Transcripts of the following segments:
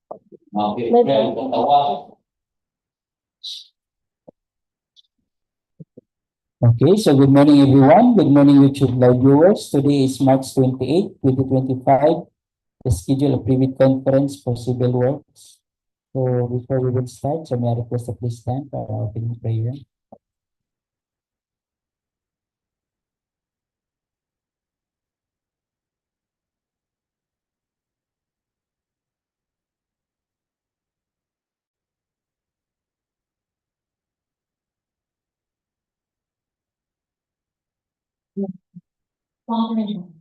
Okay, so good morning everyone. Good morning YouTube live viewers. Today is March 28, 2025. The schedule of private conference for civil works. So before we will start, so may I request a please stand for our opening prayer. Father in heaven,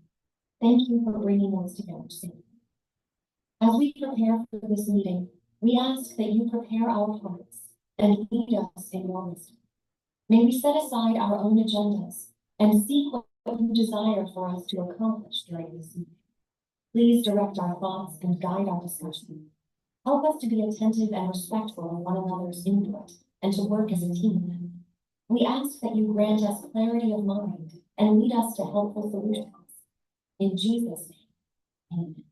thank you for bringing us together safely. As we prepare for this meeting, we ask that you prepare our hearts and lead us in your wisdom. May we set aside our own agendas and seek what you desire for us to accomplish during this meeting. Please direct our thoughts and guide our discussion. Help us to be attentive and respectful of one another's input and to work as a team. We ask that you grant us clarity of mind and lead us to helpful solutions. In Jesus' name, amen.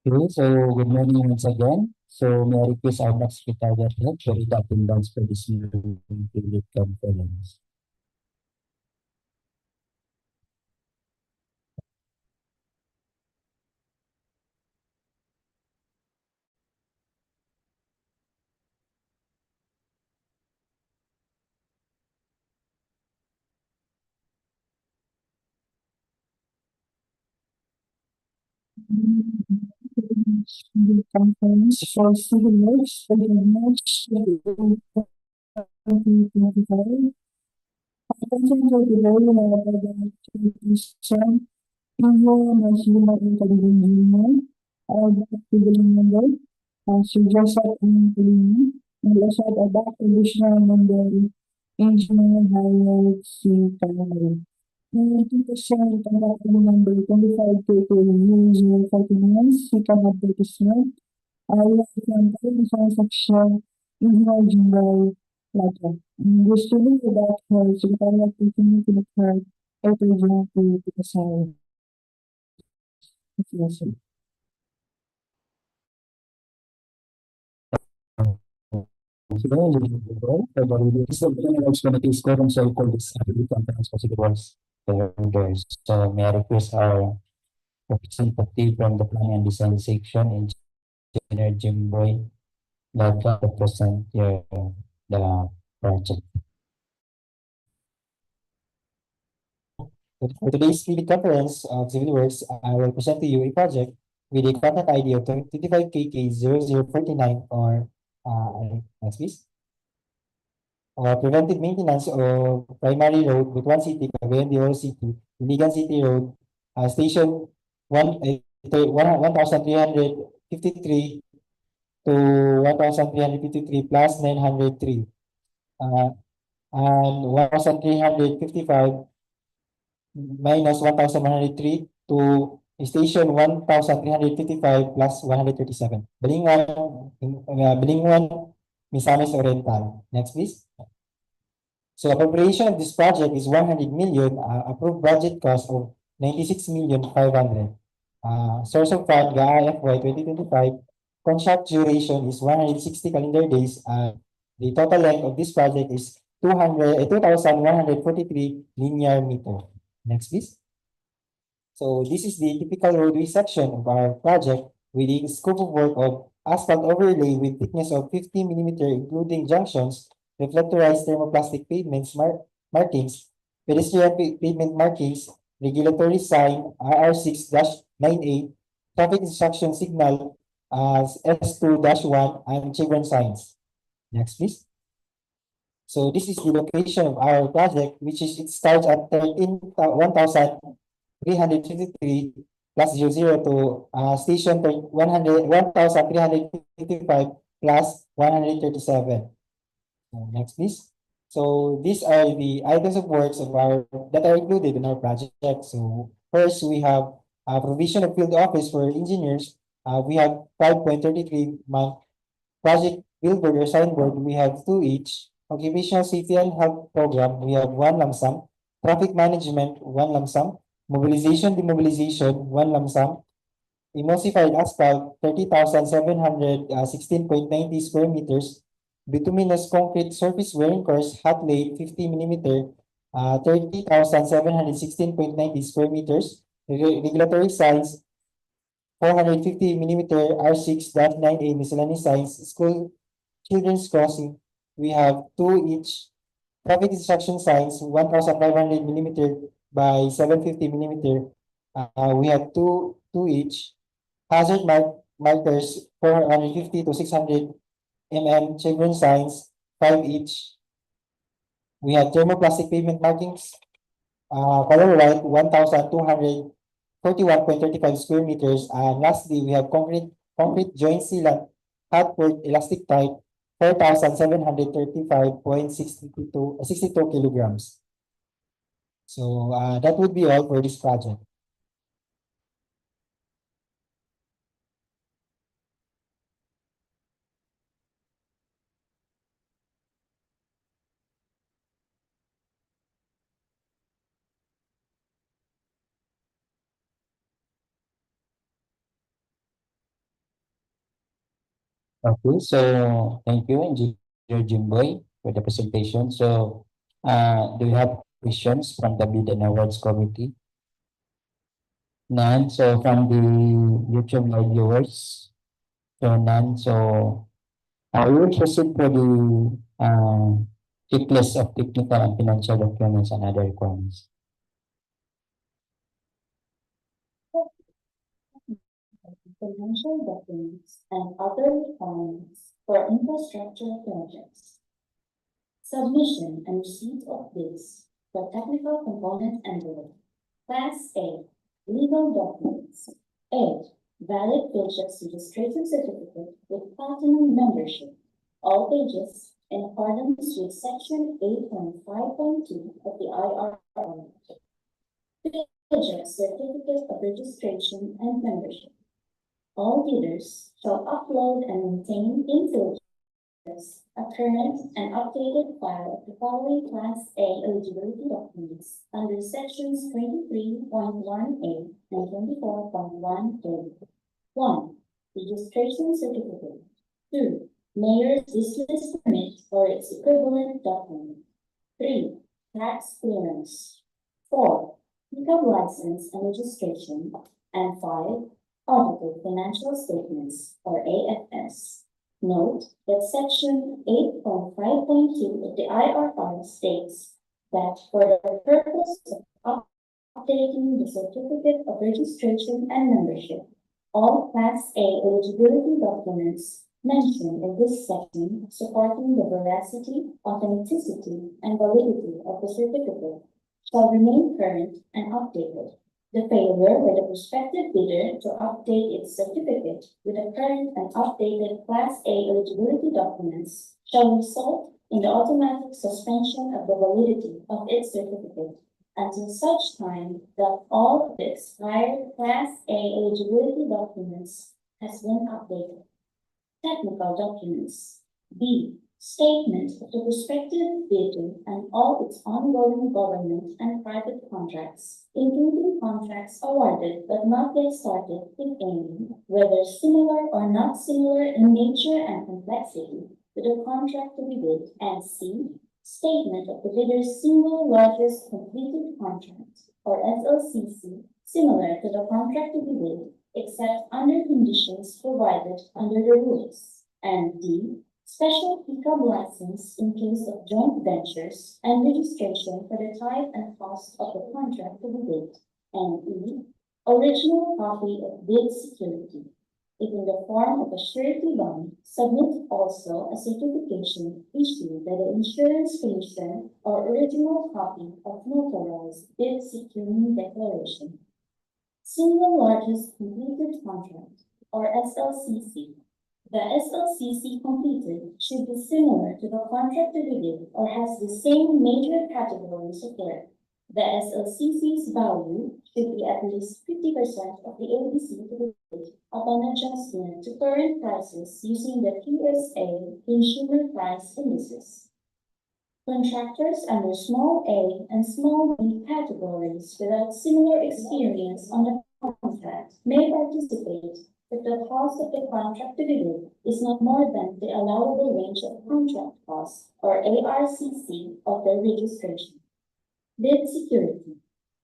Okay, so good morning once again. So may I request our next secretary to read the attendance for this meeting private conference. The conference for civil works for the March 2025. Attention to the very level of the National Intelligence Civil member, Sujasat Angelini, and also about additional member, Engineer Howard C. Canary. 90% ang ating number 25 to 049, second advertisement, ayaw ng isang section, Engineer General Lato. Gusto nyo about her, Secretary of Community of her, represent to the side. Yes, sir. Committee scoring so called this conference possibilities. So may I request our representative from the planning and design section, Engineer Jim Boy, to present the project. For today's TV conference of Civil Works, I will present to you a project with a contact ID of 25KK0049 or next please. Preventive maintenance of primary road, Butuan City, Cagayan de Oro City, Iligan City Road, station 1,353 to 1,353 plus 903, and 1,355 minus 1,103 to station 1,355 plus 137. Bilinguan Misamis Oriental. Next, please. So appropriation of this project is 100 million, approved budget cost of 96,500,000. Source of fund, GAA FY 2025, contract duration is 160 calendar days. The total length of this project is 2,143 linear meter. Next, please. So this is the typical roadway section of our project with the scope of work of asphalt overlay with thickness of 50 mm, including junctions, reflectorized thermoplastic pavements markings, pedestrian pavement markings, regulatory sign RR6-98, traffic instruction signal S2-1, and children signs. Next, please. So this is the location of our project, which is it starts at 1,353 plus 00 to station 1,355 plus 137. Next, please. So these are the items of works of that are included in our project. So first, we have provision of field office for engineers. We have 5.33 month project billboard or signboard. We have 2 each. Occupational safety and health program. We have 1 lump sum. traffic management, 1 lump sum, mobilization, demobilization, 1 lump sum, emulsified asphalt, 30,716.90 square meters, bituminous concrete surface wearing course, hot laid, 50 millimeter, 30,716.90 square meters, regulatory signs, 450 millimeter R6.9A miscellaneous signs, school children's crossing, we have 2 each. Traffic instruction signs, 1,500 millimeter by 750 millimeter. We have two each. Markers, 450 to 600 children signs, 5 each. We have thermoplastic pavement markings, color white, 1,241.35 square meters. And lastly, we have concrete joint sealant, hot poured elastic pipe, 4,735.62 kilograms. So that would be all for this project. Okay, so thank you, Engineer Jimboy, for the presentation. So, do you have questions from the Bid and Awards Committee? None. So, from the YouTube live viewers, so none. So, we will proceed for the checklist of technical and financial documents and other requirements. Financial documents and other requirements for infrastructure projects. Submission and receipt of bids for technical component envelope. Class A, legal documents. A, valid projects registration certificate with platinum membership. All pages in accordance with section 8.5.2 of the IRR. Project certificate of registration and membership. All bidders shall upload and maintain in filters a current and updated file of the following Class A eligibility documents under sections 23.1A and 24.1A. 1. Registration certificate. 2. Mayor's business permit or its equivalent document. 3. Tax clearance. 4. Pickup license and registration. And 5. Audited financial statements, or AFS. Note that section 8.5.2 of the IRR states that for the purpose of updating the certificate of registration and membership, all Class A eligibility documents mentioned in this section supporting the veracity, authenticity, and validity of the certificate shall remain current and updated. The failure by the prospective bidder to update its certificate with the current and updated Class A eligibility documents shall result in the automatic suspension of the validity of its certificate until such time that all of the expired Class A eligibility documents has been updated. Technical documents. B. Statement of the prospective bidder and all its ongoing government and private contracts, including contracts awarded but not yet started, if any, whether similar or not similar in nature and complexity to the contract to be bid. And C. Statement of the bidder's single largest completed contract, or SLCC, similar to the contract to be bid, except under conditions provided under the rules. And D. Special pickup license in case of joint ventures and registration for the type and cost of the contract to be bid. And E. Original copy of bid security. If in the form of a surety bond, submit also a certification issued by the Insurance Commission or original copy of notarized bid securing declaration. Single largest completed contract, or SLCC. The SLCC completed should be similar to the contract to be bid or has the same major categories of work. The SLCC's value should be at least 50% of the ABC to be bid upon adjustment to current prices using the PSA Consumer Price Indices. Contractors under small a and small b categories without similar experience on the contract may participate if the cost of the contract to be bid is not more than the allowable range of contract costs or ARCC of the registration. Bid security.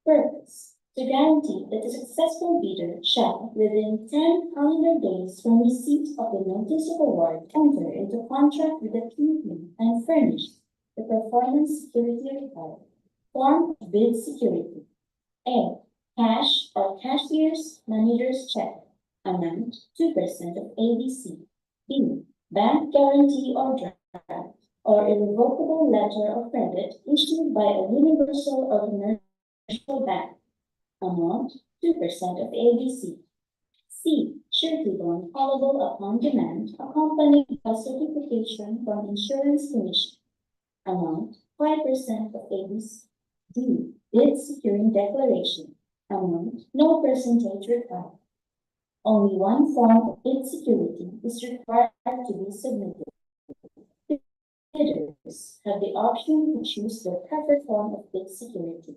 Purpose. To guarantee that the successful bidder shall, within 10 calendar days from receipt of the notice of award, enter into contract with the PB and furnish the performance security required. Form of bid security. A. Cash or cashier's manager's check. Amount 2% of ABC. B. Bank guarantee or draft or irrevocable letter of credit issued by a universal or commercial bank. Amount 2% of ABC. C. Surety bond callable upon demand, accompanied by certification from Insurance Commission. Amount 5% of ABC. D. Bid securing declaration. Amount no percentage required. Only one form of bid security is required to be submitted. Bidders have the option to choose their preferred form of bid security.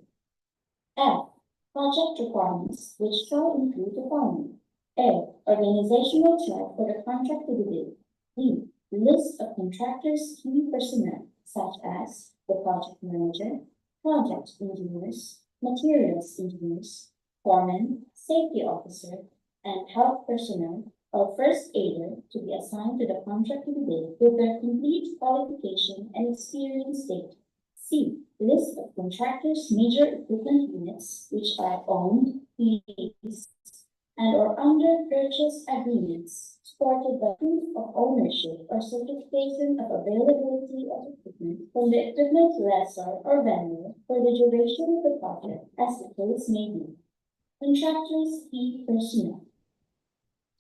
F. Project requirements, which shall include the following. A. Organizational chart for the contract to be bid. B. List of contractors' key personnel, such as the project manager, project engineers, materials engineers, foreman, safety officer, and health personnel or first aider to be assigned to the contract to be bid with their complete qualification and experience date. C. List of contractors' major equipment units which are owned, leased, and or under purchase agreements supported by proof of ownership or certification of availability of equipment from the equipment lessor or vendor for the duration of the project as the case may be. Contractors' key personnel.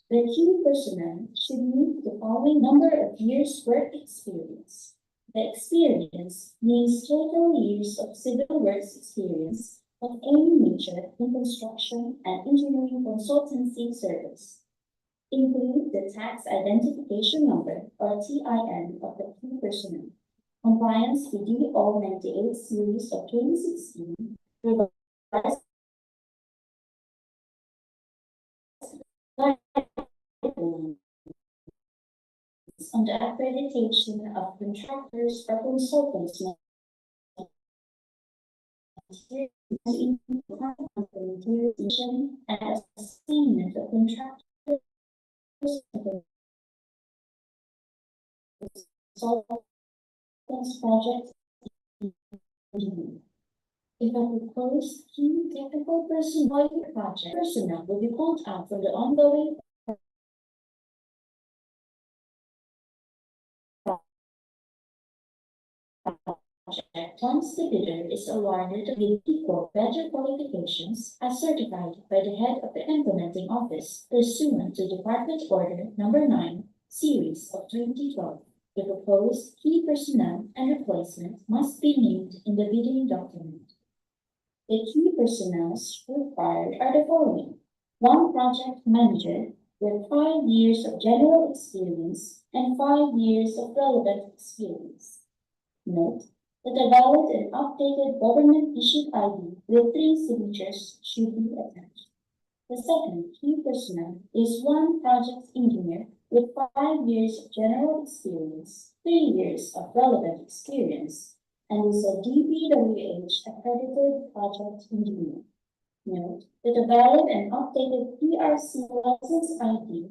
The key personnel should meet the following number of years' work experience. The experience means total years of civil works experience of any nature in construction and engineering consultancy service. Include the tax identification number or TIN of the key personnel. Compliance with DEO 98 series of 2016 revised on the accreditation of contractors or consultants implementation and assignment of contractors consultants projects. If a proposed key technical personnel project personnel will be pulled out from the ongoing project once the bidder is awarded with equal better qualifications as certified by the head of the implementing office pursuant to Department Order Number 9, Series of 2012. The proposed key personnel and replacement must be named in the bidding document. The key personnel required are the following. One project manager with 5 years of general experience and 5 years of relevant experience. Note that a valid and updated government-issued ID with 3 signatures should be attached. The second key personnel is one project engineer with 5 years of general experience, 3 years of relevant experience, and is a DPWH accredited project engineer. Note that a valid and updated PRC license ID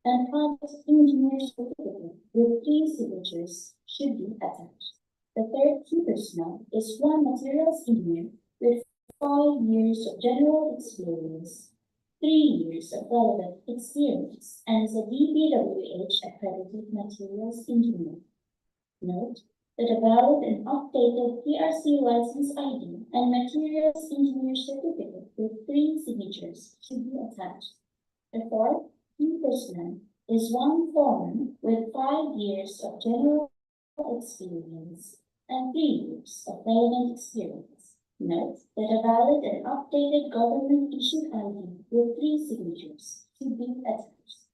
and project engineer certificate with 3 signatures should be attached. The third key personnel is one materials engineer with 5 years of general experience, 3 years of relevant experience, and is a DPWH accredited materials engineer. Note that a valid and updated PRC license ID and materials engineer certificate with 3 signatures should be attached. The fourth key personnel is one foreman with 5 years of general experience and 3 years of relevant experience. Note that a valid and updated government-issued ID with 3 signatures should be attached.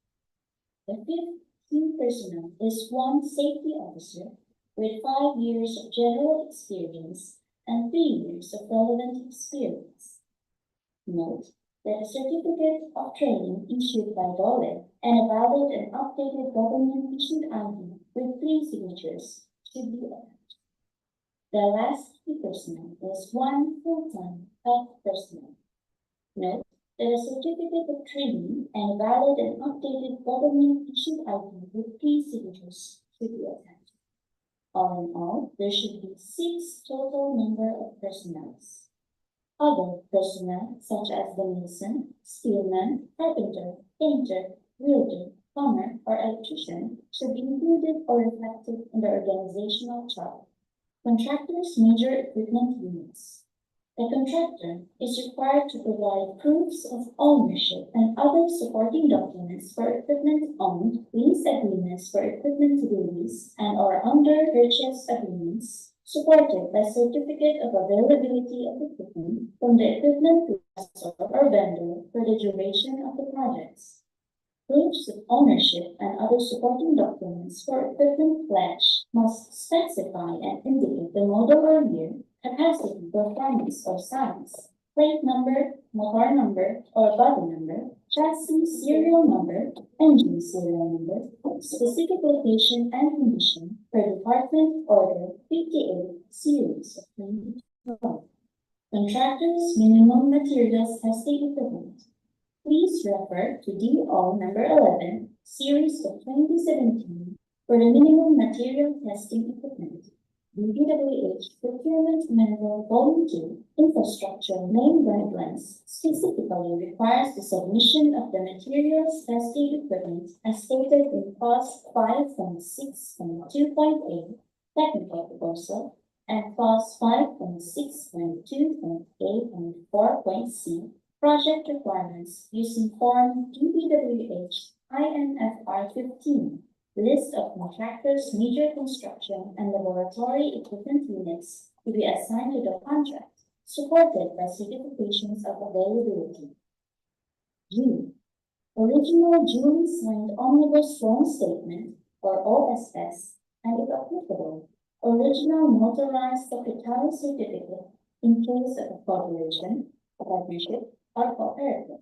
The fifth key personnel is one safety officer with 5 years of general experience and 3 years of relevant experience. Note that a certificate of training issued by DOLE and a valid and updated government-issued ID with 3 signatures should be attached. The last key personnel is 1 full-time health personnel. Note that a certificate of training and a valid and updated government-issued ID with 3 signatures should be attached. All in all, there should be 6 total number of personnel. Other personnel, such as the mason, steelman, carpenter, painter, welder, plumber, or electrician, should be included or reflected in the organizational chart. Contractors' major equipment units. The contractor is required to provide proofs of ownership and other supporting documents for equipment owned, lease agreements for equipment to be leased, and/or under purchase agreements, supported by certificate of availability of equipment from the equipment lessor or vendor for the duration of the projects. Proofs of ownership and other supporting documents for equipment pledge must specify and indicate the model or year, capacity, performance, or size, plate number, motor number, or body number, chassis serial number, engine serial number, specific location and condition per Department Order 58 Series of 2012. Contractors' minimum materials testing equipment. Please refer to DEO number 11, Series of 2017 for the minimum material testing equipment. DPWH Procurement Manual Volume 2 Infrastructure Main Guidelines specifically requires the submission of the materials testing equipment as stated in Clause 5.6.2.8 Technical Proposal and Clause 5.6.2.8.4.c Project Requirements using Form DPWH INFR 15. List of contractors, major construction, and laboratory equipment units to be assigned to the contract, supported by certifications of availability. G. Original duly signed Omnibus Loan Statement, or OSS, and if applicable, original notarized secretary certificate in case of a corporation, a partnership, or cooperative,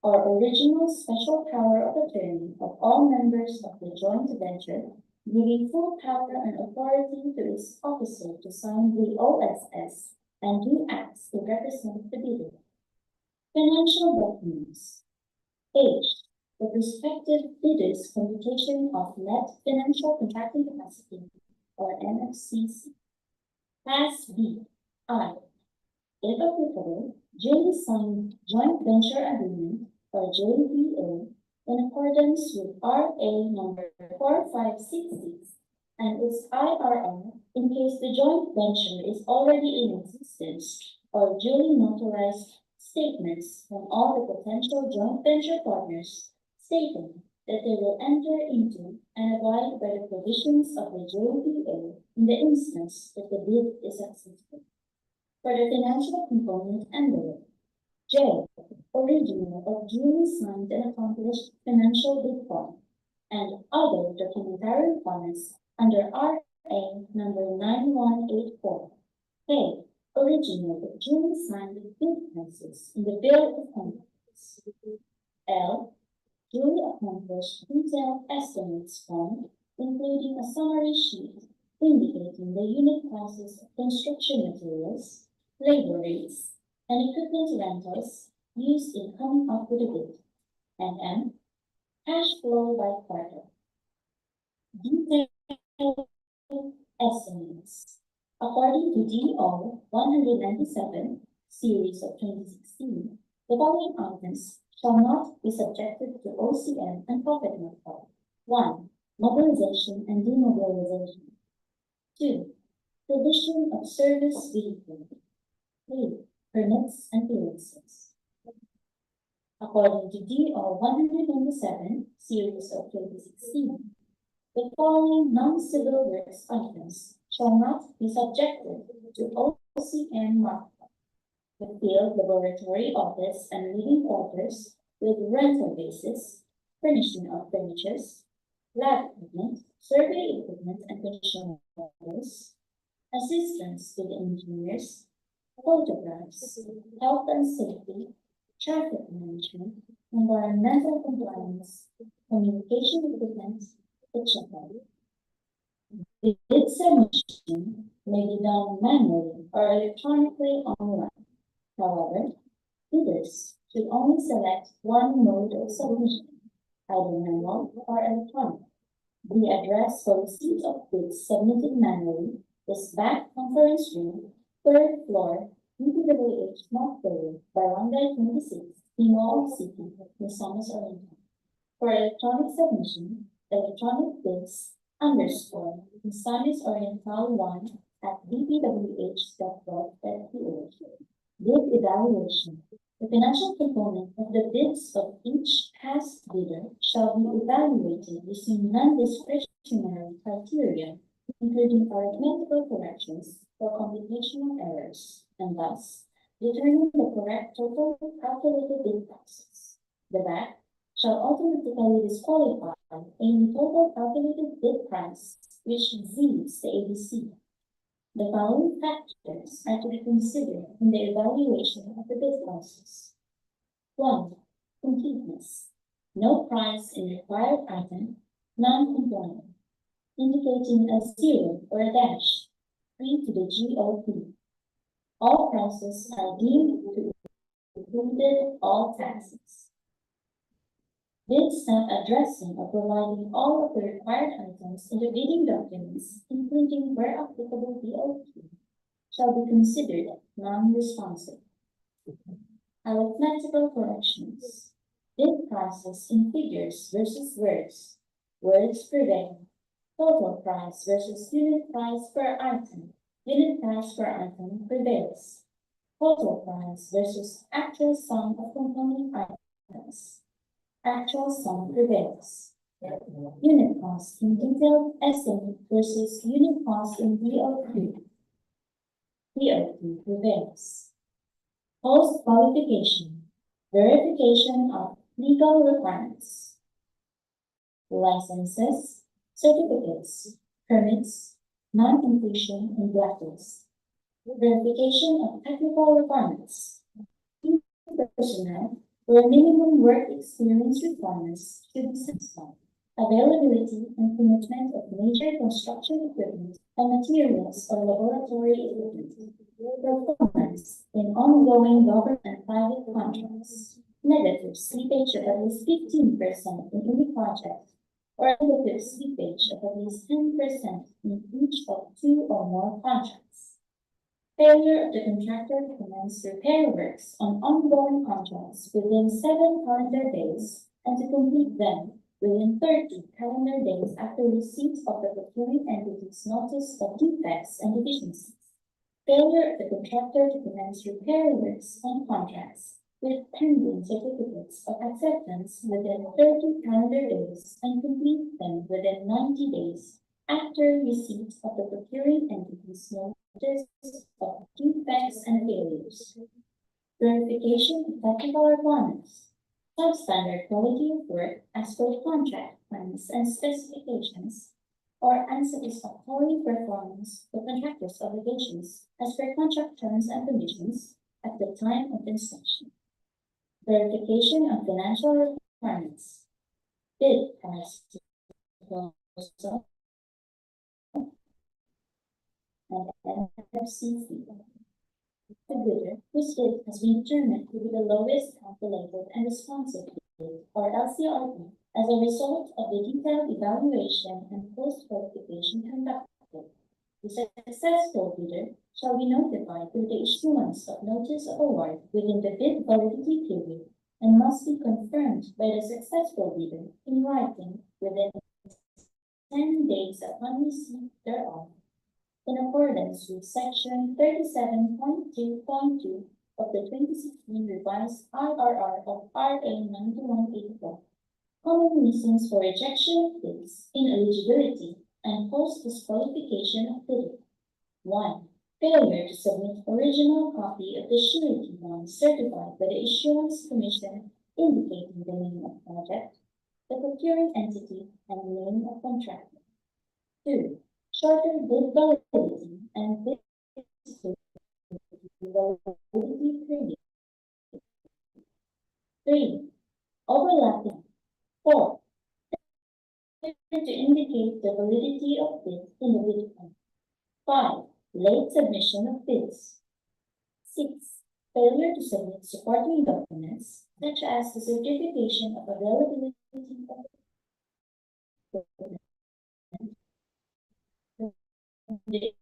or original special power of attorney of all members of the joint venture, giving full power and authority to its officer to sign the OSS and do acts to represent the bidder. Financial documents. H. The respective bidder's computation of net financial contracting capacity, or NFCC. Class B. I. If applicable, duly signed joint venture agreement, or JVA, in accordance with RA number 4566 and its IRR in case the joint venture is already in existence, or duly notarized statements from all the potential joint venture partners stating that they will enter into and abide by the provisions of the JVA in the instance that the bid is successful. For the financial component envelope, J. Original of duly signed and accomplished financial bid form, and other documentary requirements under RA number 9184. K. Original of duly signed bid prices in the bill of quantities. L. Duly accomplished detailed estimates form, including a summary sheet indicating the unit prices of construction materials, labor rates, and equipment rentals used in coming up with a bid. And M. Cash flow by quarter. Detailed estimates. According to DEO 197, Series of 2016, the following items shall not be subjected to OCM and profit multiplier. 1. Mobilization and demobilization. 2. Provision of service vehicle. 3. Permits and clearances. According to DO 197, Series of 2016, the following non-civil works items shall not be subjected to OCM markup. The field laboratory office and living quarters with rental basis, furnishing of furnitures, lab equipment, survey equipment and controls, assistance to the engineers, photographs, health and safety, traffic management, environmental compliance, communication equipment, etc. Bid submission may be done manually or electronically online. However, bidders should only select one mode of submission, either manual or electronic. The address for receipt of bids submitted manually is back conference room, third floor, DPWH North Building, Barangay 26, Timo City, Misamis Oriental. For electronic submission, electronic bids _ Misamis Oriental 1 at dpwh.gov.ph. Bid evaluation. The financial component of the bids of each past bidder shall be evaluated using non-discretionary criteria, including arithmetical corrections or computational errors, and thus determine the correct total calculated bid prices. The BAC shall automatically disqualify any total calculated bid price which exceeds the ABC. The following factors are to be considered in the evaluation of the bid prices. 1. Completeness. No price in required item non-compliant, indicating a 0 or a dash, 3 to the GOP. All prices are deemed to include all taxes. Bids not addressing or providing all of the required items in the bidding documents, including where applicable DOP, shall be considered non-responsive. Arithmetical corrections. Bid prices in figures versus words. Words prevail. Total price versus unit price per item. Unit price per item prevails. Total price versus actual sum of component items. Actual sum prevails. Unit cost in detailed estimate versus unit cost in DOP. DOP prevails. Post-qualification. Verification of legal requirements. Licenses, certificates, permits, non-completion, and blacklists. Verification of technical requirements. Personnel where minimum work experience requirements should be satisfied. Availability and commitment of major construction equipment and materials or laboratory equipment. Performance in ongoing government and private contracts. Negative slippage of at least 15% in any project, or negative slippage of at least 10% in each of 2 or more contracts. Failure of the contractor to commence repair works on ongoing contracts within 7 calendar days and to complete them within 30 calendar days after receipt of the procuring entity's notice of defects and deficiencies. Failure of the contractor to commence repair works on contracts with pending certificates of acceptance within 30 calendar days and complete them within 90 days after receipt of the procuring entity's notice of defects and failures. Verification of technical requirements. Substandard quality of work as per contract plans and specifications, or unsatisfactory performance of contractor's obligations as per contract terms and conditions at the time of inspection. Verification of financial requirements. Bid price proposal and NFC fee. The bidder whose bid has been determined to be the lowest calculated and responsive bid, or LCRB, as a result of the detailed evaluation and post-qualification conducted. The successful bidder shall be notified through the issuance of notice of award within the bid validity period and must be confirmed by the successful bidder in writing within 10 days upon receipt thereof, in accordance with Section 37.2.2 of the 2016 revised IRR of RA 9184. Common reasons for rejection of bids, ineligibility, and post-disqualification of bidder. 1. Failure to submit original copy of the surety bond certified by the Issuance Commission indicating the name of project, the procuring entity, and name of contractor. Two, shorter bid validity and bid validity period. Three, overlapping. Four, to indicate the validity of bids in the bid plan. 5. Late submission of bids. 6. Failure to submit supporting documents, such as the certification of availability of the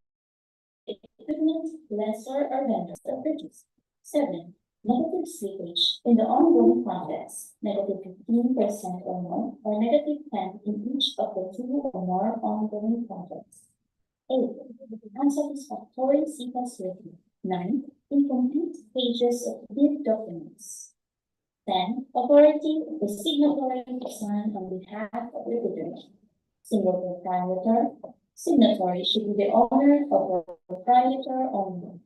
equipment, lessor, or vendor of purchase. 7. Negative slippage in the ongoing contracts, -15% or more, or -10 in each of the 2 or more ongoing contracts. 8. Unsatisfactory CPAS rating. 9. Incomplete pages of bid documents. 10. Authority of the signatory to sign on behalf of the bidder. Single proprietor. Signatory should be the owner of the proprietor only.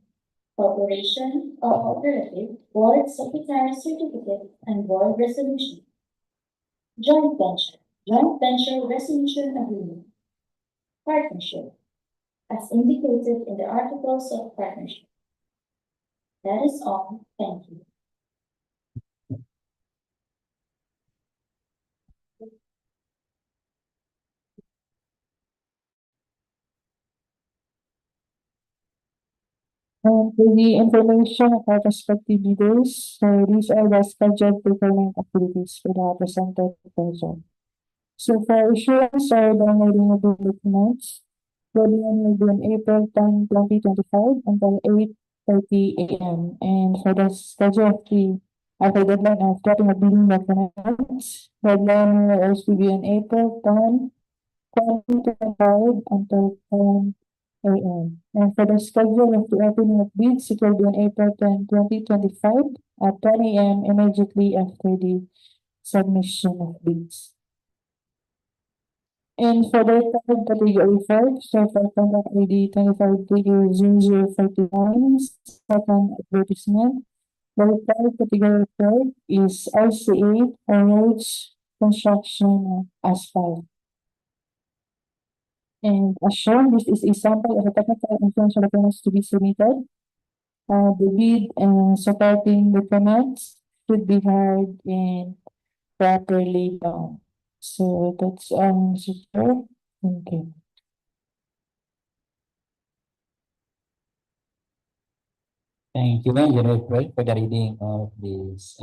Corporation or alternative, board secretary certificate and board resolution. Joint venture. Joint venture resolution agreement. Partnership, as indicated in the articles of partnership. That is all. Thank you. And for the information of our prospective leaders, so these are the scheduled procurement activities for the presented proposal. So for issuance or downloading of the documents, deadline will be on April 10, 2025 until 8:30 a.m. And for the schedule of the after deadline of getting a bidding documents, deadline will also be on April 10, 2025 until 10 a.m. And for the schedule of the opening of bids, it will be on April 10, 2025 at 10 a.m. immediately after the submission of bids. And for the third category 5, so for contract ID 25-0049, second advertisement, the required category 4 is RCA or roads, construction, asphalt. And as shown, this is a sample of a technical and financial documents to be submitted. The bid and supporting documents should be hard and properly done. So that's Mr. Chair. Thank you. Thank you, Engineer Fred, for the reading of this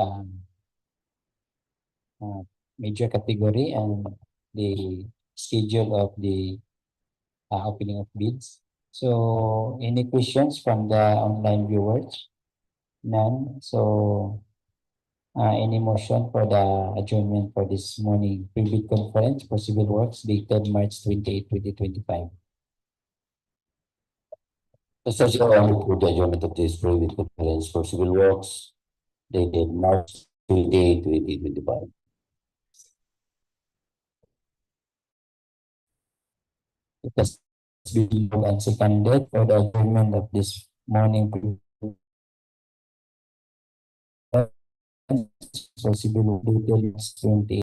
major category and the schedule of the opening of bids. So, any questions from the online viewers? None. So, any motion for the adjournment for this morning pre-bid conference for civil works dated March 28, 2025? Mr. Chair, I move for the adjournment of this pre-bid conference for civil works dated March 28, 2025. It has been moved and seconded for the adjournment of this morning pre-bid for civil works dated March 28.